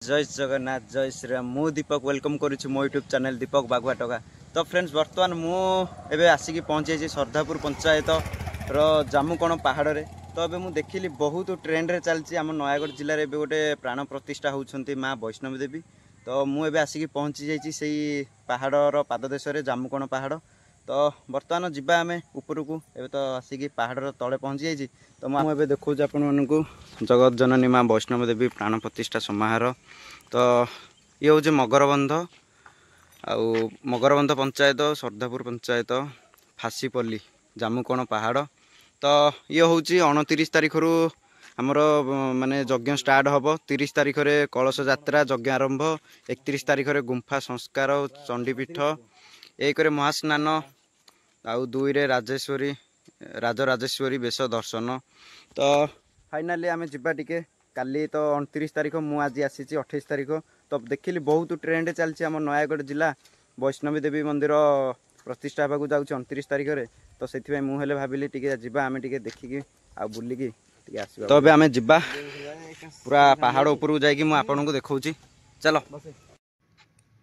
जय जगन्नाथ जय श्रीराम मु दीपक वेलकम करुच्ची मो यूट्यूब चैनल दीपक बागुआ टगा। तो फ्रेंड्स बर्तमान मुझे आसिक पहुँचे सरधापुर पंचायत जामुकण पहाड़ रे। तो अबे मु देखिली बहुत ट्रेंड रे चलती आम नयागढ़ जिले में गोटे प्राण प्रतिष्ठा होती माँ वैष्णवी देवी। तो मुझे आसिक पहुँची जाइए से पहाड़ पाददेश जामुकण पहाड़। तो बर्तमान जावा आम उपरक एवं तो आसिक पहाड़ तले पहुँची जाइए। तो मुझे देखा आपण जगत जननी माँ वैष्णव देवी प्राण प्रतिष्ठा समारोह। तो ये हूँ मगरबंध आउ मगरबंध पंचायत सरधापुर पंचायत फासीपल्ली जामुकण पहाड़। तो ये हूँ 29 तारीख रु आमर माने यज्ञ स्टार्ट हम 30 तारीख रे कलश यात्रा यज्ञ आरंभ 31 तारीख रे गुंफा संस्कार चंडीपीठ 1 रे महास्नान आउ 2 रे राजराजेश्वरी बेश दर्शन। तो फाइनाली आम जा टिके काली तो 29 तारीख मु आज आसी 28 तारीख। तो देखिली बहुत ट्रेंड चलती आम नयागढ़ जिला वैष्णवी देवी मंदिर प्रतिष्ठा होगा जाऊँ 29 तारीख रे। तो से मुझे भाविली जा आम टे देखिकी आ बुलिकी आसवा। तो आम जा पूरा पहाड़ उपरକୁ जाइए मुझे आपको देखा चलो।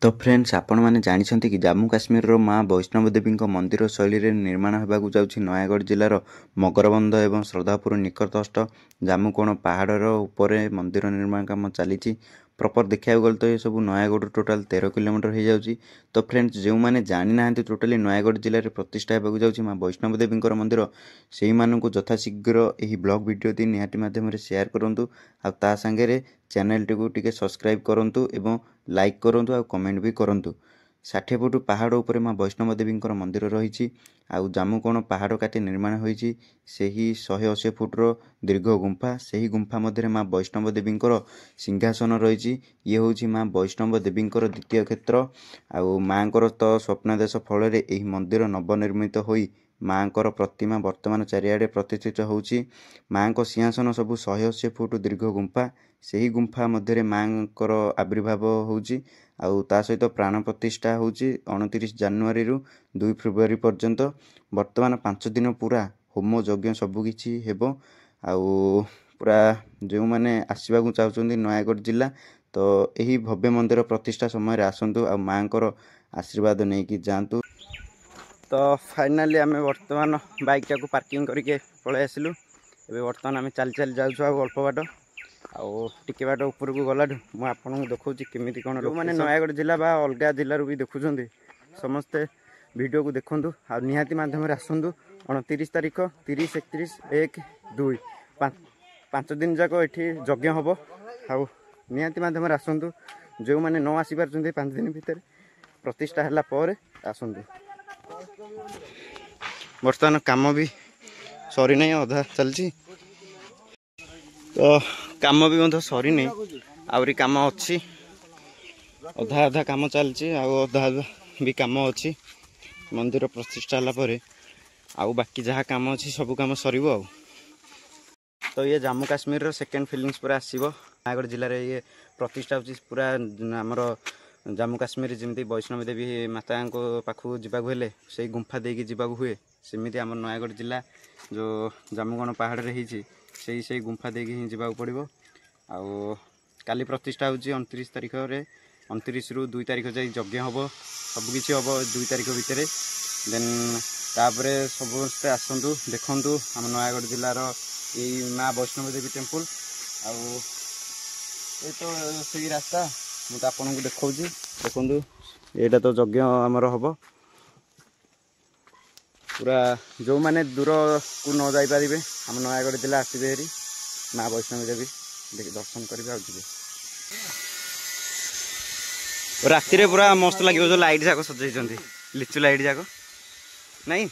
तो फ्रेंड्स आपण मैंने जानते कि जम्मू काश्मीर माँ वैष्णव देवी मंदिर शैली निर्माण होगा जाऊँगी नयागढ़ जिलार मगरबंध एवं श्रद्धापुर निकटस्थ जामुकण पहाड़र उपर मंदिर निर्माण काम चली। प्रॉपर देखा गल तो ये सब नयागढ़ टोटाल 13 किलोमीटर हो जाऊँगी। तो फ्रेंड्स जो मैंने जानी ना टोटाली नयागढ़ जिले में प्रतिष्ठा होगा जाऊँगी माँ वैष्णव देवी मंदिर से यथाशीघ्र यही ब्लॉग वीडियो दी निहाती माध्यम शेयर करूँ आ सांगे चैनल टी टिके सब्सक्राइब करूँ एवं लाइक करूँ आ कमेंट भी करूँ। 60 फुट पहाड़ उपर माँ वैष्णव देवी मंदिर रही आउ जामुकण पहाड़ काटी निर्माण होती से ही 180 फुट्र दीर्घ गुंफा से ही गुंफा मध्य माँ वैष्णव देवी सिंहासन रही। ये हूँ माँ वैष्णव देवी द्वितीय क्षेत्र आउ माँ तो स्वप्नादेश फल मंदिर नवनिर्मित होई माँ प्रतिमा वर्तमान चारिआडे प्रतिष्ठित होउची। माँ को सिंहासन सब 180 फुट दीर्घ गुंफा से ही गुंफा मध्य माँ आविर्भाव होउची आउ ता सहित प्राण प्रतिष्ठा होउची 29 जनवरी रु 2 फेब्रुआरी पर्यंत। वर्तमान 5 दिन पूरा होम यज्ञ सबकि हेबो आउ पूरा जो मैंने आसवाक चाहते नयागढ़ जिला तो यही भव्य मंदिर प्रतिष्ठा समय आसतु आ माँ आशीर्वाद नहीं कि जातु। तो फाइनाली आम बर्तमान बाइक टाक पार्किंग करके पलि आसलु। ए बर्तमान आम चली चली जाऊँ अल्प बाट आउ टिके बाट उपरक गला मुझे आपको देखा केमी कौन जो मैंने नयागढ़ जिला बा अलग जिलूर भी देखुं समस्ते वीडियो को देखूँ आ निहाती मध्यम आसतु 29 तारीख 30 31 1 2 5 दिन जाक ये यज्ञ हम आउ निहाती मध्यम आसतु जो मैंने न आसी पार्टी 5 दिन भितर प्रतिष्ठा है आसतु। बर्तमान काम भी सरी नहीं अधा चलती तो काम भी मतलब सरी नहीं आहरी कम अच्छी अधा अधा कम चलती अधा भी कम अच्छी मंदिर प्रतिष्ठा है आउ बाकी जहाँ कम अच्छी सब कम सर। तो ये जम्मू काश्मीर सेकेंड फिलिंग्स पूरा आसो नयागढ़ जिले में ये प्रतिष्ठा हो पूरा आमर जम्मू काश्मीर जमी वैष्णवी देवी माता पाखु जावाक से गुंफा देकी जावाक हुए सेमती आम नयागढ़ जिला जो जामुकण पहाड़ रही से गुंफा देकी ही जावाक पड़ो। आउ काली प्रतिष्ठा हो 29 तारीख रे 29 रु 2 तारीख जाए यज्ञ हम सबकि हम 2 तारीख भितर देन तापरे समस्ते आसतु देखु आम नयागढ़ जिलार यही माँ वैष्णव देवी टेम्पल आउ ये तो सही रास्ता मुझे आपको देखा देखु यहाँ तो यज्ञ आमर हम पूरा जो मैंने दूर को न जापारे आम नयागढ़ जिला आसबे हेरी माँ वैष्णवी देवी दर्शन करेंगे आगे राति पूरा मस्त लगे जो लाइट जाक सजाई लिचु लाइट जाक नहीं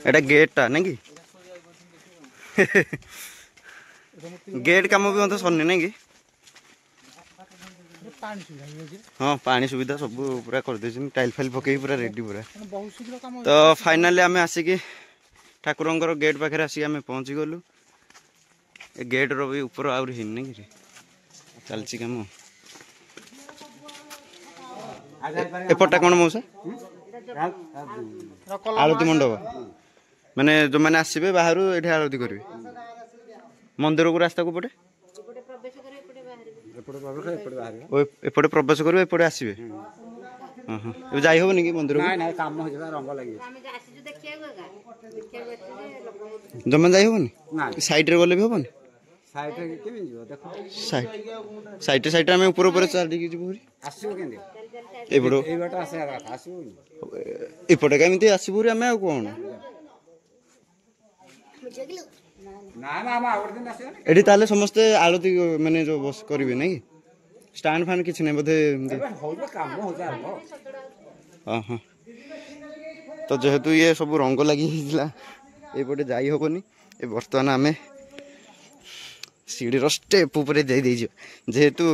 एटा गेटा नहीं कि गेट कम भी मतलब सरनी नहीं कि हाँ पानी सुविधा सब पूरा कर दे टाइल फाइल पकई पूरा रेडी पूरा। तो फाइनाली आम आसिक ठाकुर गेट पाखे आसिक आम पहुँची गलु गेट रो भी ऊपर आहरी हिन नहीं कि चलची कम एपटा कौन मौसा आरती मंडप ମାନେ ଯେଉଁମାନେ ଆସିବେ ବାହାରୁ ଏଠି ଆଳତି କରିବେ। ମନ୍ଦିରକୁ ରାସ୍ତା କୋଉପଟେ? ଏପଟେ ପ୍ରବେଶ କରିବେ ଏପଟେ ଆସିବେ। ଏବେ ଯାଇ ହବନି କି ମନ୍ଦିରକୁ? ଜମା ଯାଇ ହବନି? ସାଇଡରେ ଗଲେ ବି ହବନି? ସାଇଡରେ ଆମେ ଉପର ଉପରେ ଚାଲିକି ଯିବୁ। ଏପଟେ କେମିତି ଆସିବୁ ଆମେ ଆଉ କଣ? ଏଠି ତାହେଲେ ସମସ୍ତେ ଆଳତି ମାନେ ଯୋଉ ବସ କରିବେ ନାଇଁ କି? ଷ୍ଟାଣ୍ଡ ଫାଣ୍ଡ କିଛି ନାହିଁ ବୋଧେ? ହଁ। ତ ଯେହେତୁ ଇଏ ସବୁ ରଙ୍ଗ ଲାଗି ହେଇଥିଲା ଏଇପଟେ ଯାଇ ହବନି। ଏ ବର୍ତ୍ତମାନ ଆମେ ସିଡ଼ିର ଷ୍ଟେପ ଉପରେ ଦେଇଯିବା। ଯେହେତୁ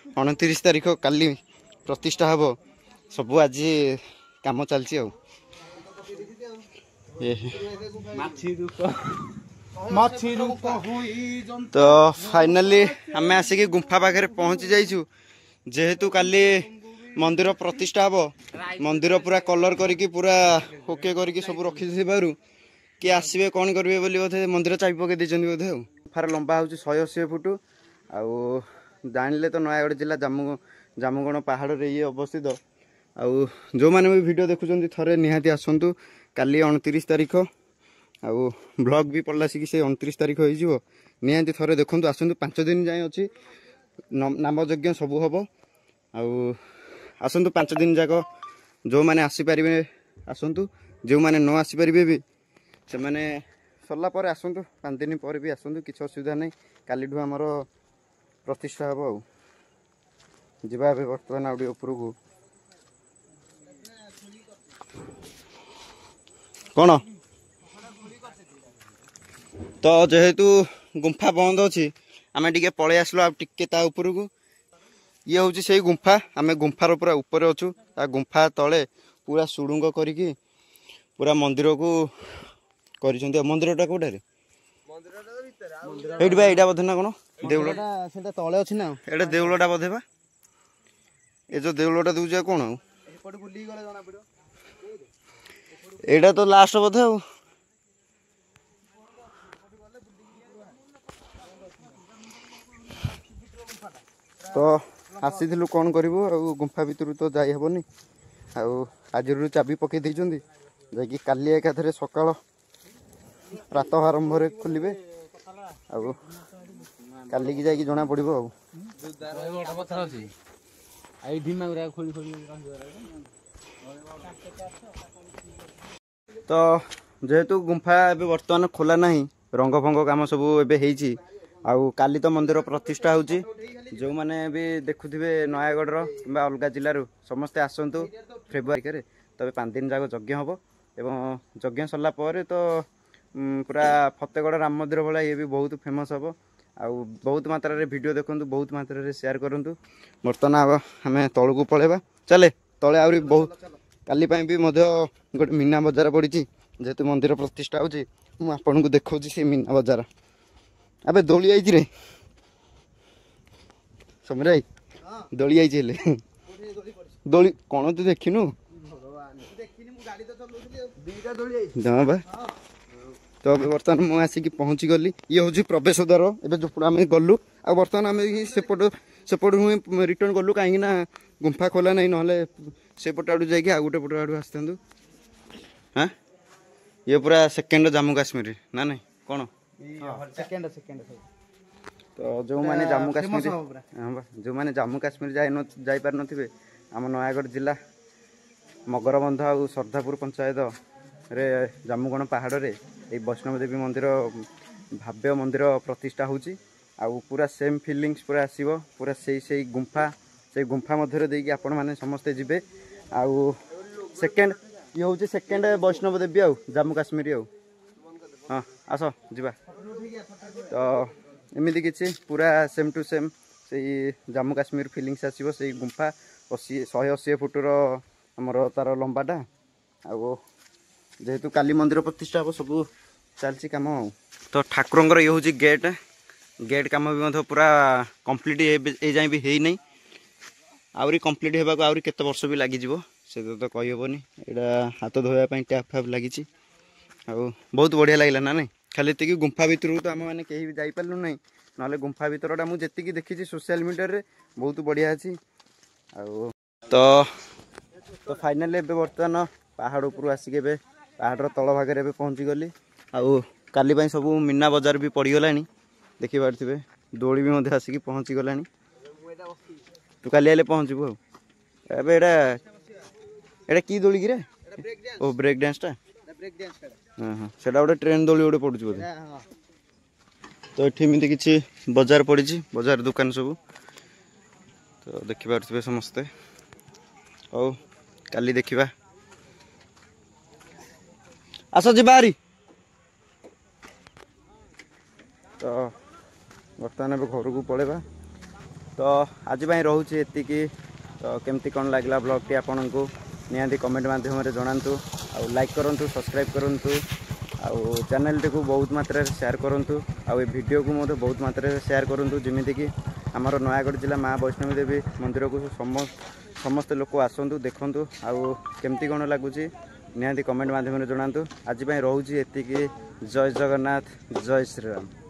29 ତାରିଖ କାଲି ପ୍ରତିଷ୍ଠା ହବ, ସବୁ ଆଜି କାମ ଚାଲିଛି ଆଉ। ତ ଫାଇନାଲି ଆମେ ଆସିକି ଗୁମ୍ଫା ପାଖରେ ପହଞ୍ଚି ଯାଇଛୁ। ଯେହେତୁ କାଲି ମନ୍ଦିର ପ୍ରତିଷ୍ଠା ହବ, ମନ୍ଦିର ପୁରା କଲର କରିକି ପୁରା ଓକେ କରିକି ସବୁ ରଖିଥିବାରୁ କିଏ ଆସିବେ କ'ଣ କରିବେ ବୋଲି ବୋଧେ ମନ୍ଦିର ଚାବି ପକେଇ ଦେଇଛନ୍ତି ବୋଧେ ଆଉ। ଗୁମ୍ଫାର ଲମ୍ବା ହେଉଛି 180 ଫୁଟ। ଆଉ ଜାଣିଲେ ତ ନୟାଗଡ଼ ଜିଲ୍ଲା ଜାମୁଗଣ ପାହାଡ଼ରେ ଇଏ ଅବସ୍ଥିତ। ଆଉ ଯେଉଁମାନେ ବି ଭିଡ଼ିଓ ଦେଖୁଛନ୍ତି ଥରେ ନିହାତି ଆସନ୍ତୁ। କାଲି 29 ତାରିଖ ଆଉ ବ୍ଲଗ୍ ବି ପଡ଼ିଲା ଆସିକି ସେ 29 ତାରିଖ ହେଇଯିବ। ନିହାତି ଥରେ ଦେଖନ୍ତୁ, ଆସନ୍ତୁ। 5 ଦିନ ଯାଏଁ ଅଛି, ନାମଯଜ୍ଞ ସବୁ ହବ। ଆଉ ଆସନ୍ତୁ 5 ଦିନ ଯାକ। ଯେଉଁମାନେ ଆସିପାରିବେ ଆସନ୍ତୁ, ଯେଉଁମାନେ ନ ଆସିପାରିବେ ବି ସେମାନେ ସରିଲା ପରେ ଆସନ୍ତୁ। 5 ଦିନ ପରେ ବି ଆସନ୍ତୁ, କିଛି ଅସୁବିଧା ନାହିଁ। କାଲିଠୁ ଆମର ପ୍ରତିଷ୍ଠା ହବ। ଆଉ ଯିବା ଏବେ ବର୍ତ୍ତମାନ ଆଉ ଟିକେ ଉପରକୁ। କ'ଣ ତ ଯେହେତୁ ଗୁମ୍ଫା ବନ୍ଦ ଅଛି, ଆମେ ଟିକେ ପଳେଇ ଆସିଲୁ ଆଉ ଟିକେ ତା ଉପରକୁ। ଇଏ ହେଉଛି ସେଇ ଗୁମ୍ଫା। ଆମେ ଗୁମ୍ଫାର ପୁରା ଉପରେ ଅଛୁ। ତା ଗୁମ୍ଫା ତଳେ ପୁରା ସୁଡ଼ଙ୍ଗ କରିକି ପୁରା ମନ୍ଦିରକୁ କରିଛନ୍ତି। ଆଉ ମନ୍ଦିରଟା କୋଉଟାରେ? ଏଇଠି ବା, ଏଇଟା ବୋଧେ ନା କ'ଣ ଦେଉଳଟା? ସେଟା ତଳେ ଅଛି ନା, ଏଇଟା ଦେଉଳଟା ବୋଧେ ବା। ଏ ଯୋଉ ଦେଉଳଟା ଦେଉଛି ଆଉ କ'ଣ? ଆଉ ଏଇଟା ତ ଲାଷ୍ଟ ବୋଧେ ଆଉ। ତ ଆସିଥିଲୁ କ'ଣ କରିବୁ ଆଉ, ଗୁମ୍ଫା ଭିତରୁ ତ ଯାଇ ହେବନି। ଆଉ ଆଜିରୁ ଚାବି ପକେଇ ଦେଇଛନ୍ତି, ଯାଇକି କାଲି ଏକାଥରେ ସକାଳ ପ୍ରାତଃ ଆରମ୍ଭରେ ଖୋଲିବେ। ଆଉ କାଲିକି ଯାଇକି ଜଣା ପଡ଼ିବ ଆଉ। ତ ଯେହେତୁ ଗୁମ୍ଫା ଏବେ ବର୍ତ୍ତମାନ ଖୋଲା ନାହିଁ, ରଙ୍ଗ ଫଙ୍ଗ କାମ ସବୁ ଏବେ ହେଇଛି। ଆଉ କାଲି ତ ମନ୍ଦିର ପ୍ରତିଷ୍ଠା ହେଉଛି। ଯେଉଁମାନେ ବି ଦେଖୁଥିବେ ନୟାଗଡ଼ର କିମ୍ବା ଅଲଗା ଜିଲ୍ଲାରୁ ସମସ୍ତେ ଆସନ୍ତୁ ଫେବୃଆରୀରେ। ତବେ 5 ଦିନ ଯାକ ଯଜ୍ଞ ହେବ। ଏବଂ ଯଜ୍ଞ ସରିଲା ପରେ ତ ପୁରା ଫତେଗଡ଼ ରାମ ମନ୍ଦିର ଭଳିଆ ଇଏ ବି ବହୁତ ଫେମସ୍ ହେବ। ଆଉ ବହୁତ ମାତ୍ରାରେ ଭିଡ଼ିଓ ଦେଖନ୍ତୁ, ବହୁତ ମାତ୍ରାରେ ସେୟାର କରନ୍ତୁ। ବର୍ତ୍ତମାନ ଆମେ ତଳକୁ ପଳେଇବା। ଚାଲେ ତଳେ ଆହୁରି ବହୁତ କାଲି ପାଇଁ ବି ମଧ୍ୟ ଗୋଟେ ମୀନା ବଜାର ପଡ଼ିଛି। ଯେହେତୁ ମନ୍ଦିର ପ୍ରତିଷ୍ଠା ହେଉଛି, ମୁଁ ଆପଣଙ୍କୁ ଦେଖାଉଛି ସେ ମୀନା ବଜାର। ଆବେ ଦୋଳି ଆଇଛି ରେ ସମୀର ଭାଇ, ଦୋଳି ଆଇଛି। ହେଲେ ଦୋଳି କ'ଣ ତୁ ଦେଖିନୁ? ହଁ ବା। ତ ଏବେ ବର୍ତ୍ତମାନ ମୁଁ ଆସିକି ପହଞ୍ଚିଗଲି। ଇଏ ହେଉଛି ପ୍ରବେଶ ଦ୍ୱାର। ଏବେ ଯେଉଁ ଆମେ ଗଲୁ, ଆଉ ବର୍ତ୍ତମାନ ଆମେ ସେପଟୁ ହିଁ ରିଟର୍ଣ୍ଣ କଲୁ, କାହିଁକି ନା ଗୁମ୍ଫା ଖୋଲା ନାହିଁ। ନହେଲେ ସେପଟ ଆଡ଼ୁ ଯାଇକି ଆଉ ଗୋଟେ ପଟ ଆଡ଼ୁ ଆସିଥାନ୍ତୁ। ହାଁ, ଇଏ ପୁରା ସେକେଣ୍ଡ ଜାମ୍ମୁ କାଶ୍ମୀର ନା ନାଇଁ କ'ଣ? ତ ଯେଉଁମାନେ ଜାମ୍ମୁ କାଶ୍ମୀର ଯେଉଁମାନେ ଜାମ୍ମୁ କାଶ୍ମୀର ଯାଇପାରିନଥିବେ, ଆମ ନୟାଗଡ଼ ଜିଲ୍ଲା ମଗରବନ୍ଧ ଆଉ ସର୍ଦ୍ଧାପୁର ପଞ୍ଚାୟତରେ ଜାମୁଗଣ ପାହାଡ଼ରେ ଏଇ ବୈଷ୍ଣବ ଦେବୀ ମନ୍ଦିର ଭାବ୍ୟ ମନ୍ଦିର ପ୍ରତିଷ୍ଠା ହେଉଛି। ଆଉ ପୁରା ସେମ୍ ଫିଲିଙ୍ଗସ୍ ପୁରା ଆସିବ। ପୁରା ସେଇ ଗୁମ୍ଫା ମଧ୍ୟରେ ଦେଇକି ଆପଣମାନେ ସମସ୍ତେ ଯିବେ। ଆଉ ଇଏ ହେଉଛି ସେକେଣ୍ଡ ବୈଷ୍ଣବ ଦେବୀ ଆଉ ଜାମ୍ମୁ କାଶ୍ମୀର। ଆଉ ହଁ, ଆସ ଯିବା। ତ ଏମିତି କିଛି ପୁରା ସେମ୍ ଟୁ ସେମ୍ ସେଇ ଜାମ୍ମୁ କାଶ୍ମୀର ଫିଲିଙ୍ଗସ୍ ଆସିବ। ସେଇ ଗୁମ୍ଫା 180 ଫୁଟର ଆମର ତାର ଲମ୍ବାଟା। ଆଉ ଯେହେତୁ କାଲି ମନ୍ଦିର ପ୍ରତିଷ୍ଠା ହେବ, ସବୁ ଚାଲିଛି କାମ। ଆଉ ତ ଠାକୁରଙ୍କର ଇଏ ହେଉଛି ଗେଟ୍ କାମ ବି ମଧ୍ୟ ପୁରା କମ୍ପ୍ଲିଟ୍ ଏଇ ଯାଏଁ ବି ହେଇନାହିଁ। ଆହୁରି କମ୍ପ୍ଲିଟ୍ ହେବାକୁ ଆହୁରି କେତେ ବର୍ଷ ବି ଲାଗିଯିବ, ସେ ତ କହିହେବନି। ଏଇଟା ହାତ ଧୋଇବା ପାଇଁ ଟ୍ୟାପ୍ ଫ୍ୟାପ୍ ଲାଗିଛି। ଆଉ ବହୁତ ବଢ଼ିଆ ଲାଗିଲା ନା ନାଇଁ। ଖାଲି ଏତିକି ଗୁମ୍ଫା ଭିତରକୁ ତ ଆମେମାନେ କେହି ବି ଯାଇପାରିଲୁ ନାହିଁ, ନହେଲେ ଗୁମ୍ଫା ଭିତରଟା ମୁଁ ଯେତିକି ଦେଖିଛି ସୋସିଆଲ ମିଡ଼ିଆରେ ବହୁତ ବଢ଼ିଆ ଅଛି। ଆଉ ତ ଫାଇନାଲି ଏବେ ବର୍ତ୍ତମାନ ପାହାଡ଼ ଉପରୁ ଆସିକି ଏବେ ପାହାଡ଼ର ତଳ ଭାଗରେ ଏବେ ପହଞ୍ଚିଗଲି। ଆଉ କାଲି ପାଇଁ ସବୁ ମୀନା ବଜାର ବି ପଡ଼ିଗଲାଣି, ଦେଖିପାରୁଥିବେ ଦୋଳି ବି ମଧ୍ୟ ଆସିକି ପହଞ୍ଚିଗଲାଣି। ତୁ କାଲି ହେଲେ ପହଞ୍ଚିବୁ। ଆଉ ଏବେ ଏଇଟା କି ଦୋଳି କିରେ? ଓ ବ୍ରେକ୍ ଡ୍ୟାନ୍ସଟା। ହଁ ହଁ, ସେଇଟା ଗୋଟେ ଟ୍ରେନ୍ ଦୋଳି ଗୋଟେ ପଡ଼ୁଛି ବୋଧେ। ତ ଏଠି ଏମିତି କିଛି ବଜାର ପଡ଼ିଛି, ବଜାର ଦୋକାନ ସବୁ ତ ଦେଖିପାରୁଥିବେ ସମସ୍ତେ। ହଉ କାଲି ଦେଖିବା, ଆସ ଯିବା ହାରି। ତ ବର୍ତ୍ତମାନ ଏବେ ଘରକୁ ପଳେଇବା। ତ ଆଜି ପାଇଁ ରହୁଛି ଏତିକି। ତ କେମିତି କ'ଣ ଲାଗିଲା ବ୍ଲଗ୍ଟି ଆପଣଙ୍କୁ ନିହାତି କମେଣ୍ଟ ମାଧ୍ୟମରେ ଜଣାନ୍ତୁ। ଆଉ ଲାଇକ୍ କରନ୍ତୁ, ସବସ୍କ୍ରାଇବ୍ କରନ୍ତୁ, ଆଉ ଚ୍ୟାନେଲଟିକୁ ବହୁତ ମାତ୍ରାରେ ସେୟାର କରନ୍ତୁ। ଆଉ ଏ ଭିଡ଼ିଓକୁ ମଧ୍ୟ ବହୁତ ମାତ୍ରାରେ ସେୟାର କରନ୍ତୁ, ଯେମିତିକି ଆମର ନୟାଗଡ଼ ଜିଲ୍ଲା ମା ବୈଷ୍ଣବୀ ଦେବୀ ମନ୍ଦିରକୁ ସମସ୍ତେ ଲୋକ ଆସନ୍ତୁ, ଦେଖନ୍ତୁ, ଆଉ କେମିତି କ'ଣ ଲାଗୁଛି ନିହାତି କମେଣ୍ଟ ମାଧ୍ୟମରେ ଜଣାନ୍ତୁ। ଆଜି ପାଇଁ ରହୁଛି ଏତିକି। ଜୟ ଜଗନ୍ନାଥ, ଜୟ ଶ୍ରୀରାମ।